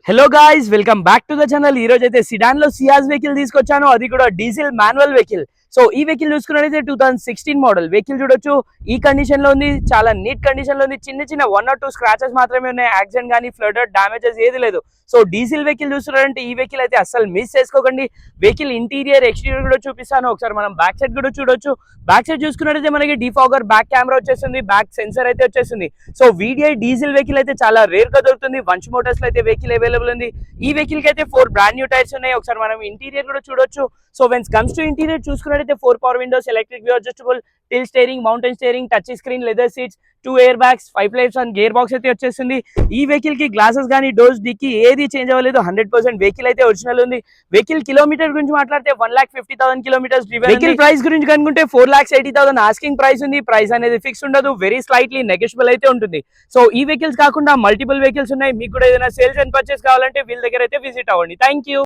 Hello guys, welcome back to the channel. ఈ రోజు అయితే సిడాన్ లో సియాజ్ వెహికల్ తీసుకొచ్చాను, అది కూడా డీజిల్ మాన్యువల్ వెహికల్. సో ఈ వెహికల్ చూసుకున్నట్లయితే 2016 మోడల్ వెహికల్ చూడొచ్చు. ఈ కండిషన్ లో ఉంది, చాలా నీట్ కండిషన్ లో ఉంది. చిన్న చిన్న 1 or 2 స్క్రాచెస్ మాత్రమే ఉన్నాయి. యాక్సిడెంట్ కానీ ఫ్లడర్ డ్యామేజెస్ ఏది లేదు. సో డీజిల్ వెహికల్ చూస్తున్నారంటే ఈ వెహికల్ అయితే అస్సలు మిస్ చేసుకోకండి. వెహికల్ ఇంటీరియర్ ఎక్స్టీరియర్ కూడా చూపిస్తాను. ఒకసారి మనం బ్యాక్ సైడ్ కూడా చూడొచ్చు. బ్యాక్ సైడ్ చూసుకున్నట్లయితే మనకి డిఫాగర్, బ్యాక్ కెమెరా వచ్చేస్తుంది, బ్యాక్ సెన్సర్ అయితే వచ్చేస్తుంది. సో VDI డీజిల్ వెహికల్ అయితే చాలా రేర్ గా దొరుకుతుంది. వంచ్ మోటార్స్ లో అయితే వెహికల్ అవైలబుల్ ఉంది. ఈ వెహికల్ కి అయితే 4 బ్రాండ్ న్యూ టైర్స్ ఉన్నాయి. ఒకసారి మనం ఇంటీరియర్ కూడా చూడొచ్చు. So when's comes to interior చూసుకున్నట్లయితే 4 power windows, electric view adjustable, tilt steering, mounted steering, touch screen, leather seats, 2 air bags, 5 lights and gear box అయితే వచ్చేస్తుంది. ఈ వెహికల్ కి గ్లాసెస్ కానీ డోర్స్ డిక్కి ఏది చేంజ్ అవ్వలేదు. 100% వెహికల్ అయితే ఒరిజినల్ ఉంది. వెహికల్ కిలోమీటర్ గురించి మాట్లాడితే 1,50,000 కిలోమీటర్స్ డ్రివెన్. వెహికల్ ప్రైస్ గురించి కనుకుంటే 4,80,000 ఆస్కింగ్ ప్రైస్ ఉంది. ప్రైస్ అనేది ఫిక్స్ ఉండదు, వెరీ స్లైట్లీ నెగోషియబుల్ అయితే ఉంటుంది. సో ఈ వెహికల్స్ కాకుండా మల్టిపుల్ వెహికల్స్ ఉన్నాయి. మీకు కూడా ఏదైనా సేల్స్ అండ్ పర్చేస్ కావాలంటే వీళ్ళ దగ్గర అయితే విజిట్ అవ్వండి. Thank you.